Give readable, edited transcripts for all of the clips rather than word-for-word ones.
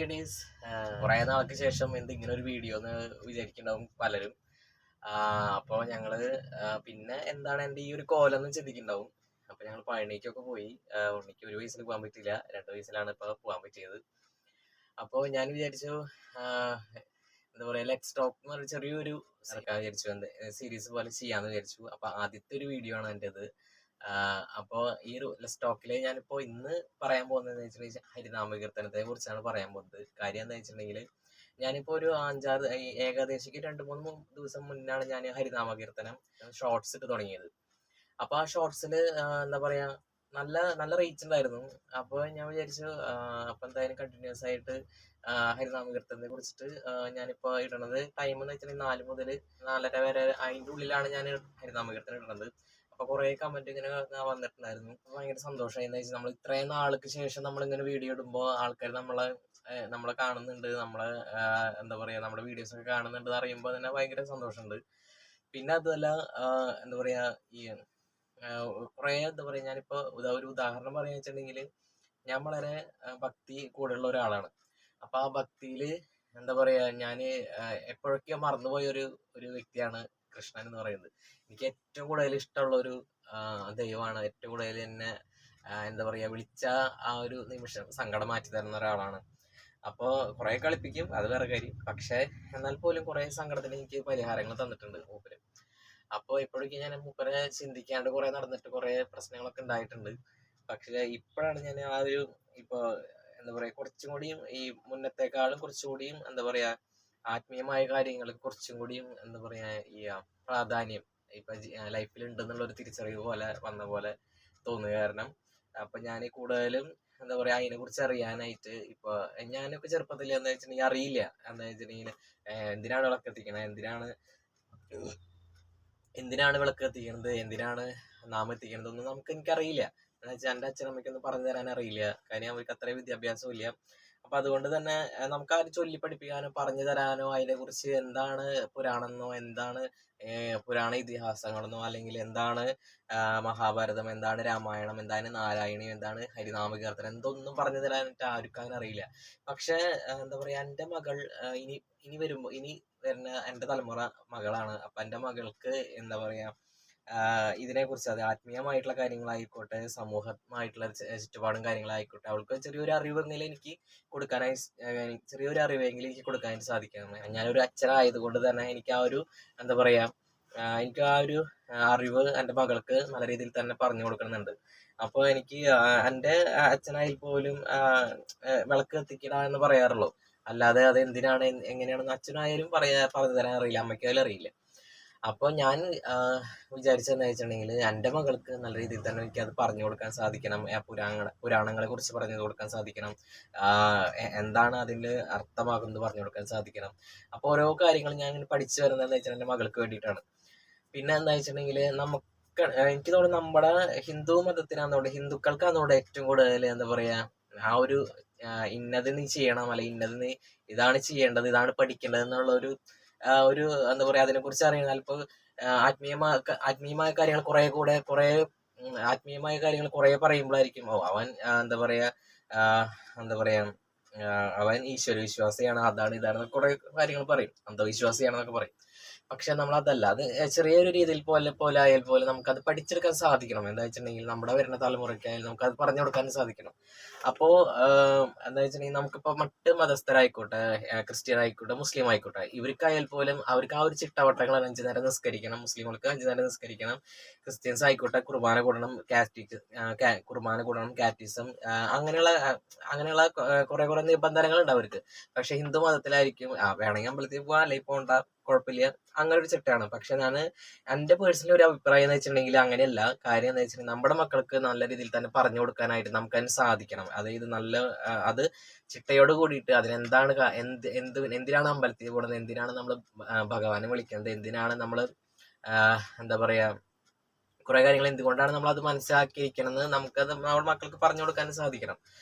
Ladies, കുറേ നാൾക്ക് ശേഷം ഇങ്ങനെ ഒരു വീഡിയോ എന്ന് വിചാരിക്കുന്നുണ്ടാവും പലരും. അപ്പോൾ ഞങ്ങള് പിന്നെ എന്താണ് എൻ്റെ ഈ ഒരു കോലൊന്നും ചിന്തിക്കുന്നുണ്ടാവും. അപ്പോൾ ഞങ്ങൾ പഴനിക്കൊക്കെ പോയി. ഉണ്ണിക്ക് 1 വയസ്സിൽ പോകാൻ പറ്റില്ല, 2 വയസ്സിലാണ് ഇപ്പോൾ പോകാൻ പറ്റിയത്. അപ്പോൾ ഞാൻ വിചാരിച്ചു എന്താ പറയുക, ലെറ്റ്സ് ടോക്ക് എന്ന് പറഞ്ഞ ചെറിയൊരു വിചാരിച്ചു, സീരീസ് പോലെ ചെയ്യാമെന്ന് വിചാരിച്ചു. അപ്പോൾ ആദ്യത്തെ ഒരു വീഡിയോ ആണ് എൻ്റെത്. അപ്പോൾ ഈ ഒരു സ്റ്റോക്കിൽ ഞാനിപ്പോൾ ഇന്ന് പറയാൻ പോകുന്നത് വെച്ചിട്ടുണ്ടെങ്കിൽ ഹരിനാമകീർത്തനത്തെ കുറിച്ചാണ് പറയാൻ പോകുന്നത്. കാര്യം എന്താ വെച്ചിട്ടുണ്ടെങ്കിൽ ഞാനിപ്പോൾ ഒരു 5-6 ഏകദേശം 2-3 ദിവസം മുന്നാണ് ഞാൻ ഹരിനാമകീർത്തനം ഷോർട്സ് ഇട്ട് തുടങ്ങിയത്. അപ്പോൾ ആ ഷോർട്സിൽ എന്താ പറയുക, നല്ല നല്ല റീച്ച് ഉണ്ടായിരുന്നു. അപ്പോൾ ഞാൻ വിചാരിച്ചു അപ്പോൾ എന്തായാലും കണ്ടിന്യൂസ് ആയിട്ട് ഹരിനാമകീർത്തനത്തെ കുറിച്ചിട്ട് ഞാനിപ്പോൾ ഇടണത് ടൈം എന്ന് വെച്ചിട്ടുണ്ടെങ്കിൽ 4 മുതൽ 4:30 വരെ, അതിൻ്റെ ഉള്ളിലാണ് ഞാൻ ഹരിനാമകീർത്തനം ഇടുന്നത്. അപ്പോൾ കുറേ കമന്റ് ഇങ്ങനെ വന്നിട്ടുണ്ടായിരുന്നു. ഭയങ്കര സന്തോഷമായി. എന്താ വെച്ചാൽ നമ്മൾ ഇത്രയും നാൾക്ക് ശേഷം നമ്മളിങ്ങനെ വീഡിയോ ഇടുമ്പോൾ ആൾക്കാർ നമ്മളെ കാണുന്നുണ്ട്, എന്താ പറയുക, നമ്മുടെ വീഡിയോസ് ഒക്കെ കാണുന്നുണ്ട് എന്ന് അറിയുമ്പോൾ തന്നെ ഭയങ്കര സന്തോഷമുണ്ട്. പിന്നെ അതല്ല, എന്താ പറയുക, ഈ കുറേ എന്താ പറയുക, ഞാനിപ്പോൾ ഒരു ഉദാഹരണം പറയുക വെച്ചിട്ടുണ്ടെങ്കിൽ ഞാൻ വളരെ ഭക്തി കൂടുതലുള്ള ഒരാളാണ്. അപ്പോൾ ആ ഭക്തിയിൽ എന്താ പറയുക, ഞാൻ എപ്പോഴൊക്കെയോ മറന്നുപോയ ഒരു വ്യക്തിയാണ് കൃഷ്ണൻ എന്ന് പറയുന്നത്. എനിക്ക് ഏറ്റവും കൂടുതൽ ഇഷ്ടമുള്ള ഒരു ദൈവമാണ്. ഏറ്റവും കൂടുതൽ എന്നെ എന്താ പറയുക, വിളിച്ച ആ ഒരു നിമിഷം സങ്കടം മാറ്റി തരുന്ന ഒരാളാണ്. അപ്പോൾ കുറേ കളിപ്പിക്കും, അത് വേറെ കാര്യം. പക്ഷേ എന്നാൽ പോലും കുറേ സങ്കടത്തിന് എനിക്ക് പരിഹാരങ്ങൾ തന്നിട്ടുണ്ട് മൂപ്പര്. അപ്പോൾ ഇപ്പോഴേക്കും ഞാൻ മൂപ്പരെ ചിന്തിക്കാണ്ട് കുറേ നടന്നിട്ട് കുറേ പ്രശ്നങ്ങളൊക്കെ ഉണ്ടായിട്ടുണ്ട്. പക്ഷേ ഇപ്പോഴാണ് ഞാൻ ആ ഒരു ഇപ്പോൾ എന്താ പറയുക, കുറച്ചും കൂടിയും ഈ മുന്നത്തേക്കാളും കുറച്ചുകൂടിയും എന്താ പറയുക, ആത്മീയമായ കാര്യങ്ങൾ കുറച്ചും കൂടിയും എന്താ പറയുക, ഈ പ്രാധാന്യം ഇപ്പം ലൈഫിൽ ഉണ്ടെന്നുള്ളൊരു തിരിച്ചറിവ് പോലെ വന്ന പോലെ തോന്നുക. കാരണം അപ്പം ഞാൻ കൂടുതലും എന്താ പറയുക, അതിനെക്കുറിച്ച് അറിയാനായിട്ട് ഇപ്പോൾ ഞാനിപ്പോൾ ചെറുപ്പത്തിൽ എന്താ വെച്ചിട്ടുണ്ടെങ്കിൽ അറിയില്ല. എന്താ വെച്ചിട്ടുണ്ടെങ്കിൽ എന്തിനാണ് വിളക്ക് എത്തിക്കണത്, എന്തിനാണ് വിളക്ക് എത്തിക്കണത്, എന്തിനാണ് നാമം എത്തിക്കണത് ഒന്നും എനിക്കറിയില്ല. എന്ന് വെച്ചാൽ എൻ്റെ അച്ഛനമ്മയ്ക്കൊന്നും പറഞ്ഞു തരാൻ അറിയില്ല. കാര്യം അവർക്ക് അത്രയും വിദ്യാഭ്യാസവും ഇല്ല. അപ്പം അതുകൊണ്ട് തന്നെ നമുക്ക് ആരും ചൊല്ലി പഠിപ്പിക്കാനോ പറഞ്ഞു തരാനോ അതിനെക്കുറിച്ച് എന്താണ് പുരാണമെന്നോ, എന്താണ് പുരാണ ഇതിഹാസങ്ങളെന്നോ, അല്ലെങ്കിൽ എന്താണ് മഹാഭാരതം, എന്താണ് രാമായണം, എന്താണ് നാരായണീയം, എന്താണ് ഹരിനാമകീർത്തനം, എന്തൊന്നും പറഞ്ഞു തരാനായിട്ട് ആർക്കും അറിയില്ല. പക്ഷേ എന്താ പറയുക, എൻ്റെ മകൾ ഇനി വരുന്ന എൻ്റെ തലമുറ മകളാണ്. അപ്പം എൻ്റെ മകൾക്ക് എന്താ പറയുക, ഇതിനെക്കുറിച്ച്, അത് ആത്മീയമായിട്ടുള്ള കാര്യങ്ങളായിക്കോട്ടെ, സമൂഹമായിട്ടുള്ള ചുറ്റുപാടും കാര്യങ്ങളായിക്കോട്ടെ, അവൾക്ക് ചെറിയൊരു അറിവെങ്കിലും എനിക്ക് കൊടുക്കാനായിട്ട് സാധിക്കണം. ഞാനൊരു അച്ഛനായതുകൊണ്ട് തന്നെ എനിക്ക് ആ ഒരു എന്താ പറയുക, എനിക്ക് ആ ഒരു അറിവ് എൻ്റെ മകൾക്ക് നല്ല രീതിയിൽ തന്നെ പറഞ്ഞു കൊടുക്കുന്നുണ്ട്. അപ്പോൾ എനിക്ക് എൻ്റെ അച്ഛനായാൽ പോലും വിളക്ക് കത്തിക്കട എന്ന് പറയാറുള്ളൂ. അല്ലാതെ അത് എന്തിനാണ് എങ്ങനെയാണെന്ന് അച്ഛനായാലും പറഞ്ഞു തരാൻ അറിയില്ല, അമ്മയ്ക്കായാലും അറിയില്ല. അപ്പോൾ ഞാൻ വിചാരിച്ചതെന്ന് വെച്ചിട്ടുണ്ടെങ്കിൽ എൻ്റെ മകൾക്ക് നല്ല രീതിയിൽ തന്നെ എനിക്കത് പറഞ്ഞു കൊടുക്കാൻ സാധിക്കണം. പുരാണങ്ങളെ കുറിച്ച് പറഞ്ഞു കൊടുക്കാൻ സാധിക്കണം. എന്താണ് അതിൽ അർത്ഥമാകുന്നത് പറഞ്ഞു കൊടുക്കാൻ സാധിക്കണം. അപ്പോൾ ഓരോ കാര്യങ്ങൾ ഞാൻ പഠിച്ചു വരുന്നതെന്ന് വെച്ചാൽ എൻ്റെ മകൾക്ക് വേണ്ടിയിട്ടാണ്. പിന്നെ എന്താ വെച്ചിട്ടുണ്ടെങ്കിൽ എനിക്ക് തോന്നുന്നു നമ്മുടെ ഹിന്ദു മതത്തിനാണെന്നോട്, ഹിന്ദുക്കൾക്കാണെന്നോട് ഏറ്റവും കൂടുതൽ എന്താ പറയുക, ആ ഒരു ഇന്നത് നീ ചെയ്യണം, അല്ലെങ്കിൽ ഇതാണ് ചെയ്യേണ്ടത്, ഇതാണ് പഠിക്കേണ്ടത് എന്നുള്ള ഒരു എന്താ പറയുക, അതിനെക്കുറിച്ച് അറിയണം. ഇപ്പോൾ ആത്മീയമായ കാര്യങ്ങൾ ആത്മീയമായ കാര്യങ്ങൾ കുറേ പറയുമ്പോഴായിരിക്കും അവൻ എന്താ പറയുക, അവൻ ഈശ്വര വിശ്വാസിയാണ്, അതാണ് ഇതാണ് കുറേ കാര്യങ്ങൾ പറയും, അന്ധവിശ്വാസിയാണെന്നൊക്കെ പറയും. പക്ഷെ നമ്മളതല്ല, അത് ചെറിയൊരു രീതിയിൽ പോലെ ആയാൽ പോലെ നമുക്കത് പഠിച്ചെടുക്കാൻ സാധിക്കണം. എന്താ വെച്ചിട്ടുണ്ടെങ്കിൽ നമ്മുടെ വരുന്ന തലമുറയ്ക്കായാലും നമുക്കത് പറഞ്ഞു കൊടുക്കാൻ സാധിക്കണം. അപ്പോൾ എന്താ വെച്ചിട്ടുണ്ടെങ്കിൽ നമുക്കിപ്പോൾ മറ്റ് മതസ്ഥരായിക്കോട്ടെ, ക്രിസ്ത്യൻ ആയിക്കോട്ടെ, മുസ്ലിം ആയിക്കോട്ടെ, ഇവർക്കായാൽ പോലും അവർക്ക് ആ ഒരു ചിട്ടവട്ടങ്ങൾ 5 നേരം നിസ്കരിക്കണം. മുസ്ലിങ്ങൾക്ക് 5 നേരം നിസ്കരിക്കണം. ക്രിസ്ത്യൻസ് ആയിക്കോട്ടെ കുർബാന കൂടണം, കാറ്റിസം, അങ്ങനെയുള്ള കുറെ നിബന്ധനകളുണ്ട് അവർക്ക്. പക്ഷെ ഹിന്ദു മതത്തിലായിരിക്കും വേണമെങ്കിൽ അമ്പലത്തിൽ പോകാം, അല്ലെങ്കിൽ പോകണ്ട, കുഴപ്പമില്ല, അങ്ങനെ ഒരു ചിട്ടയാണ്. പക്ഷെ ഞാൻ എൻ്റെ പേഴ്സണൽ ഒരു അഭിപ്രായം എന്ന് വെച്ചിട്ടുണ്ടെങ്കിൽ അങ്ങനെയല്ല. കാര്യം എന്ന് വെച്ചിട്ടുണ്ടെങ്കിൽ നമ്മുടെ മക്കൾക്ക് നല്ല രീതിയിൽ തന്നെ പറഞ്ഞു കൊടുക്കാനായിട്ട് നമുക്കതിന് സാധിക്കണം. അതായത് അത് ചിട്ടയോട് കൂടിയിട്ട് അതിനെന്താണ് എന്തിനാണ് അമ്പലത്തിൽ പോകുന്നത്, എന്തിനാണ് നമ്മൾ ഭഗവാനെ വിളിക്കുന്നത്, എന്തിനാണ് നമ്മൾ എന്താ പറയുക, കുറേ കാര്യങ്ങൾ എന്തുകൊണ്ടാണ് നമ്മളത് മനസ്സിലാക്കിയിരിക്കണമെന്ന് നമുക്കത് നമ്മുടെ മക്കൾക്ക് പറഞ്ഞു കൊടുക്കാൻ സാധിക്കണം.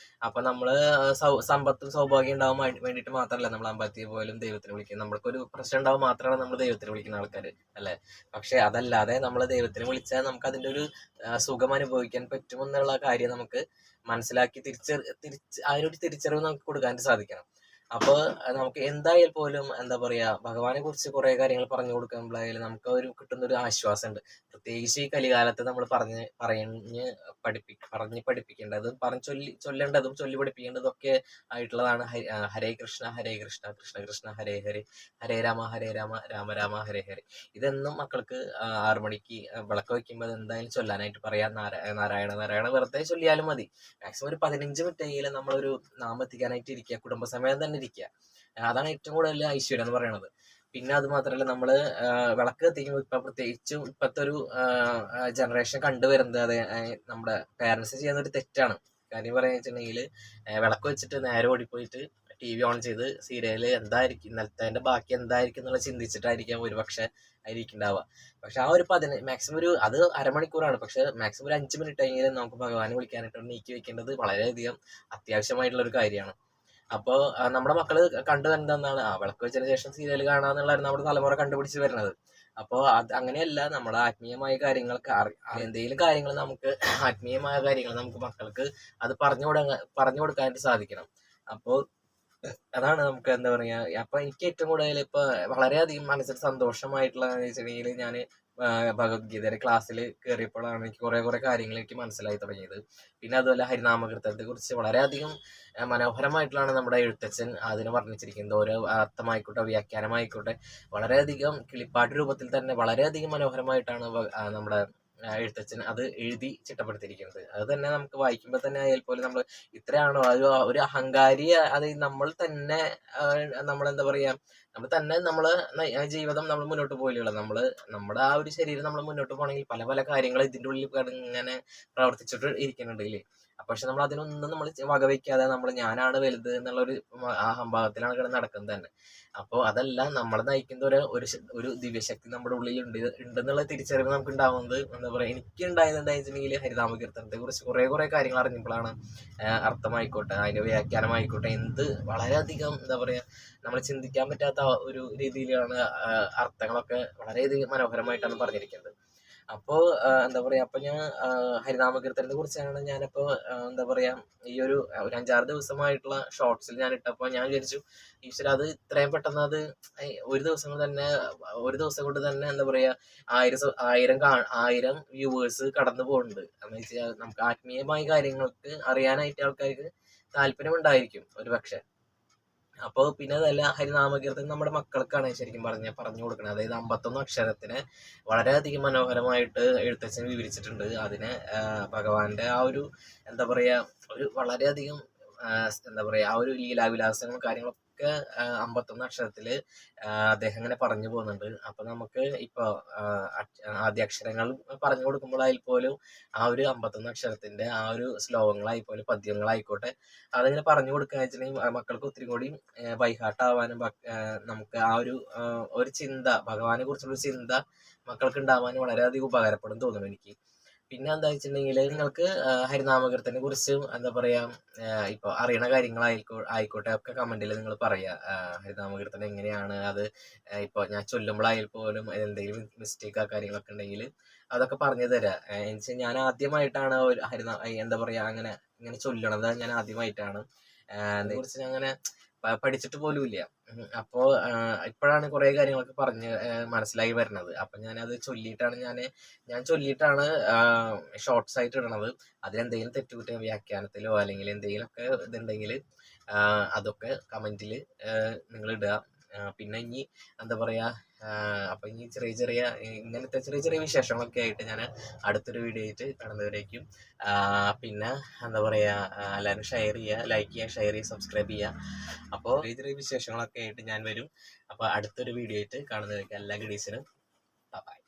അപ്പം നമ്മൾ സമ്പത്തും സൗഭാഗ്യം ഉണ്ടാവാൻ വേണ്ടിയിട്ട് മാത്രമല്ല നമ്മൾ അമ്പലത്തിൽ പോലും ദൈവത്തിന് വിളിക്കുന്നത്. നമ്മൾക്കൊരു പ്രശ്നം ഉണ്ടാവും മാത്രമാണ് നമ്മൾ ദൈവത്തിന് വിളിക്കുന്ന ആൾക്കാർ, അല്ലേ? പക്ഷെ അതല്ലാതെ നമ്മൾ ദൈവത്തിന് വിളിച്ചാൽ നമുക്ക് അതിൻ്റെ ഒരു സുഖം അനുഭവിക്കാൻ പറ്റുമെന്നുള്ള കാര്യം നമുക്ക് മനസ്സിലാക്കി അതിനൊരു തിരിച്ചറിവ് നമുക്ക് കൊടുക്കാൻ സാധിക്കണം. അപ്പോൾ നമുക്ക് എന്തായാലും പോലും എന്താ പറയുക, ഭഗവാനെ കുറിച്ച് കുറേ കാര്യങ്ങൾ പറഞ്ഞു കൊടുക്കുമ്പോഴായാലും നമുക്ക് ഒരു കിട്ടുന്നൊരു ആശ്വാസമുണ്ട്. പ്രത്യേകിച്ച് ഈ കലികാലത്ത് നമ്മൾ പറഞ്ഞ് പഠിപ്പിക്കേണ്ടതും ചൊല്ലേണ്ടതും ചൊല്ലി പഠിപ്പിക്കേണ്ടതും ഒക്കെ ആയിട്ടുള്ളതാണ് ഹരേ കൃഷ്ണ കൃഷ്ണ കൃഷ്ണ ഹരേ ഹരേ, ഹരേ രാമ രാമ രാമ ഹരേ ഹരേ. ഇതെന്നും മക്കൾക്ക് 6 മണിക്ക് വിളക്ക് വയ്ക്കുമ്പോൾ എന്തായാലും ചൊല്ലാനായിട്ട് പറയാം. നാരായണ നാരായണ വെറുതെ ചൊല്ലിയാലും മതി. മാക്സിമം ഒരു 15 മിനിറ്റെങ്കിലും നമ്മളൊരു നാമം എത്തിക്കാനായിട്ട് ഇരിക്കുക, കുടുംബസമയം തന്നെ ഇരിക്കുക. അതാണ് ഏറ്റവും കൂടുതൽ ഐശ്വര്യം എന്ന് പറയുന്നത്. പിന്നെ അത് മാത്രമല്ല, നമ്മൾ വിളക്ക് കത്തിക്കുമ്പോൾ ഇപ്പം പ്രത്യേകിച്ചും ഇപ്പോഴത്തെ ഒരു ജനറേഷൻ കണ്ടുവരുന്നത് നമ്മുടെ പേരൻസ് ചെയ്യുന്ന ഒരു തെറ്റാണ്. കാര്യം പറയുക വെച്ചിട്ടുണ്ടെങ്കിൽ, വിളക്ക് വെച്ചിട്ട് നേരെ ഓടിപ്പോയിട്ട് TV ഓൺ ചെയ്ത് സീരിയൽ എന്തായിരിക്കും ഇന്നലത്തെ ബാക്കി എന്തായിരിക്കും എന്നുള്ള ചിന്തിച്ചിട്ടായിരിക്കാം ഒരുപക്ഷെ അതിരിക്കുന്നുണ്ടാവുക. പക്ഷെ ആ ഒരു മാക്സിമം അത് അരമണിക്കൂറാണ്. പക്ഷെ മാക്സിമം ഒരു 5 മിനിറ്റ് എങ്കിലും നമുക്ക് ഭഗവാനെ വിളിക്കാനായിട്ട് നീക്കി വെക്കേണ്ടത് വളരെയധികം അത്യാവശ്യമായിട്ടുള്ള ഒരു കാര്യമാണ്. അപ്പോൾ നമ്മുടെ മക്കൾ കണ്ടു വരുന്നതെന്നാണ്, വിളക്ക് വെച്ചതിന് ശേഷം സീരിയൽ കാണാന്നുള്ളതാണ് നമ്മുടെ തലമുറ കണ്ടുപിടിച്ച് വരുന്നത്. അപ്പോൾ അത് അങ്ങനെയല്ല. നമ്മുടെ ആത്മീയമായ കാര്യങ്ങൾക്ക് എന്തെങ്കിലും കാര്യങ്ങൾ നമുക്ക് ആത്മീയമായ കാര്യങ്ങൾ നമുക്ക് മക്കൾക്ക് അത് പറഞ്ഞു കൊടുക്കാനായിട്ട് സാധിക്കണം. അപ്പോൾ അതാണ് നമുക്ക് എന്താ പറയാ. അപ്പൊ എനിക്ക് ഏറ്റവും കൂടുതൽ ഇപ്പൊ വളരെയധികം മനസ്സിൽ സന്തോഷമായിട്ടുള്ളതെന്ന് വെച്ചിട്ടുണ്ടെങ്കിൽ, ഞാൻ ഭഗവത്ഗീതയുടെ ക്ലാസ്സിൽ കയറിയപ്പോഴാണ് എനിക്ക് കുറെ കാര്യങ്ങൾ എനിക്ക് മനസ്സിലായി തുടങ്ങിയത്. പിന്നെ അതുപോലെ ഹരിനാമകീർത്തനത്തെ കുറിച്ച് വളരെയധികം മനോഹരമായിട്ടുള്ളതാണ് നമ്മുടെ എഴുത്തച്ഛൻ അതിന് വർണ്ണിച്ചിരിക്കുന്നത്. ഓരോ അർത്ഥമായിക്കോട്ടെ വ്യാഖ്യാനമായിക്കോട്ടെ വളരെയധികം കിളിപ്പാട്ട് രൂപത്തിൽ തന്നെ വളരെയധികം മനോഹരമായിട്ടാണ് നമ്മുടെ എഴുത്തച്ഛൻ അത് എഴുതി ചിട്ടപ്പെടുത്തിയിരിക്കുന്നത്. അത് തന്നെ നമുക്ക് വായിക്കുമ്പോൾ തന്നെ ആയാൽ പോലും നമ്മൾ ഇത്രയാണോ ഒരു അഹങ്കാരി, അത് നമ്മൾ തന്നെ നമ്മളെന്താ പറയാ, നമ്മൾ തന്നെ ജീവിതം നമ്മൾ മുന്നോട്ട് പോയില്ല. നമ്മുടെ ആ ഒരു ശരീരം നമ്മൾ മുന്നോട്ട് പോകണമെങ്കിൽ പല കാര്യങ്ങൾ ഇതിൻ്റെ ഉള്ളിൽ ഇങ്ങനെ പ്രവർത്തിച്ചിട്ട് ഇരിക്കുന്നുണ്ട് ഇല്ലേ. പക്ഷെ നമ്മൾ അതിനൊന്നും നമ്മൾ വകവയ്ക്കാതെ ഞാനാണ് വലുത് എന്നുള്ളൊരു അഹംഭാവത്തിലാണ് കിടന്ന് നടക്കുന്നത് തന്നെ. അപ്പോൾ അതല്ല, നമ്മളെ നയിക്കുന്ന ഒരു ദിവ്യശക്തി നമ്മുടെ ഉള്ളിൽ ഉണ്ടെന്നുള്ള തിരിച്ചറിവ് നമുക്ക് ഉണ്ടാവുന്നത് എന്താ പറയുക. എനിക്ക് ഉണ്ടായിരുന്നുണ്ടെങ്കിൽ ഹരിനാമകീർത്തനത്തെ കുറിച്ച് കുറെ കാര്യങ്ങൾ അറിഞ്ഞപ്പോഴാണ്. അർത്ഥമായിക്കോട്ടെ അതിൻ്റെ വ്യാഖ്യാനമായിക്കോട്ടെ വളരെയധികം എന്താ പറയുക, നമ്മൾ ചിന്തിക്കാൻ പറ്റാത്ത ഒരു രീതിയിലാണ് അർത്ഥങ്ങളൊക്കെ വളരെയധികം മനോഹരമായിട്ടാണ് പറഞ്ഞിരിക്കുന്നത്. അപ്പോൾ എന്താ പറയുക, അപ്പോൾ ഞാൻ ഹരിനാമകീർത്തനത്തെ കുറിച്ചാണ് ഞാനിപ്പോൾ എന്താ പറയുക, ഈ ഒരു 5-6 ദിവസമായിട്ടുള്ള ഷോർട്സിൽ ഞാൻ ഇട്ടപ്പോൾ ഞാൻ വിചാരിച്ചു, ഈശ്വര അത് ഇത്രയും പെട്ടെന്ന് അത് ഒരു ദിവസം കൊണ്ട് തന്നെ എന്താ പറയുക 1000 വ്യൂവേഴ്സ് കടന്നു പോകുന്നുണ്ട്. എന്ന് വെച്ചാൽ നമുക്ക് ആത്മീയമായ കാര്യങ്ങൾക്ക് അറിയാനായിട്ട് ആൾക്കാർക്ക് താല്പര്യമുണ്ടായിരിക്കും ഒരു പക്ഷെ. അപ്പോൾ പിന്നെ അതല്ല, ഹരിനാമകീർത്തനം നമ്മുടെ മക്കൾക്കാണ് ശരിക്കും പറഞ്ഞു കൊടുക്കുന്നത്. അതായത് 51 അക്ഷരത്തിനെ വളരെയധികം മനോഹരമായിട്ട് എഴുത്തച്ഛൻ വിവരിച്ചിട്ടുണ്ട്. അതിനെ ഭഗവാന്റെ ആ ഒരു എന്താ പറയുക, ഒരു വളരെയധികം എന്താ പറയുക, ആ ഒരു ലീലാവിലാസങ്ങളും കാര്യങ്ങളൊക്കെ 51 അക്ഷരത്തിൽ അദ്ദേഹം ഇങ്ങനെ പറഞ്ഞു പോകുന്നുണ്ട്. അപ്പൊ നമുക്ക് ഇപ്പൊ ആദ്യാക്ഷരങ്ങൾ പറഞ്ഞു കൊടുക്കുമ്പോഴായാൽ പോലും ആ ഒരു 51 അക്ഷരത്തിന്റെ ആ ഒരു ശ്ലോകങ്ങളായിപ്പോലും പദ്യങ്ങളായിക്കോട്ടെ അതിങ്ങനെ പറഞ്ഞു കൊടുക്കുക വെച്ചിട്ടുണ്ടെങ്കിൽ മക്കൾക്ക് ഒത്തിരി കൂടി ബൈഹാർട്ട് ആവാനും നമുക്ക് ആ ഒരു ചിന്ത, ഭഗവാനെ കുറിച്ചുള്ള ചിന്ത മക്കൾക്ക് ഉണ്ടാവാനും വളരെയധികം ഉപകാരപ്പെടും തോന്നുന്നു എനിക്ക്. പിന്നെ എന്താ വെച്ചിട്ടുണ്ടെങ്കിൽ, നിങ്ങൾക്ക് ഹരിനാമകീർത്തനെ കുറിച്ച് എന്താ പറയാ, ഇപ്പൊ അറിയണ കാര്യങ്ങളായിക്കോട്ടെ ഒക്കെ കമന്റിൽ നിങ്ങൾ പറയാ. ഹരിനാമകീർത്തനം എങ്ങനെയാണ് അത് ഇപ്പൊ ഞാൻ ചൊല്ലുമ്പോഴായാൽ പോലും എന്തെങ്കിലും മിസ്റ്റേക്ക് കാര്യങ്ങളൊക്കെ ഉണ്ടെങ്കിൽ അതൊക്കെ പറഞ്ഞു തരാം. എന്നുവെച്ചാൽ ഞാൻ ആദ്യമായിട്ടാണ് ഒരു എന്താ പറയാ ഇങ്ങനെ ചൊല്ലണത്. ഞാൻ ആദ്യമായിട്ടാണ് കുറിച്ച് അങ്ങനെ പഠിച്ചിട്ട് പോലും ഇല്ല. അപ്പോ ഇപ്പോഴാണ് കുറെ കാര്യങ്ങളൊക്കെ പറഞ്ഞ് മനസ്സിലായി വരുന്നത്. അപ്പൊ ഞാനത് ഞാൻ ചൊല്ലിയിട്ടാണ് ഷോർട്സ് ആയിട്ട് ഇടണത്. അതിലെന്തെങ്കിലും തെറ്റുകുറ്റം വ്യാഖ്യാനത്തിലോ അല്ലെങ്കിൽ എന്തെങ്കിലുമൊക്കെ ഇതുണ്ടെങ്കിൽ അതൊക്കെ കമന്റിൽ നിങ്ങൾ ഇടുക. പിന്നെ ഇനി എന്താ പറയാ, അപ്പൊ ഇനി ഇങ്ങനത്തെ ചെറിയ ചെറിയ ആയിട്ട് ഞാൻ അടുത്തൊരു വീഡിയോ ആയിട്ട് കാണുന്നവരേക്കും. പിന്നെ എന്താ പറയാ, എല്ലാവരും ഷെയർ ചെയ്യുക, ലൈക്ക് ചെയ്യുക, ഷെയർ ചെയ്യുക, സബ്സ്ക്രൈബ് ചെയ്യുക. അപ്പോൾ ചെറിയ വിശേഷങ്ങളൊക്കെ ആയിട്ട് ഞാൻ വരും. അപ്പോൾ അടുത്തൊരു വീഡിയോ ആയിട്ട് കാണുന്നവരേക്കും എല്ലാ ഗഡീസിനും ബൈ.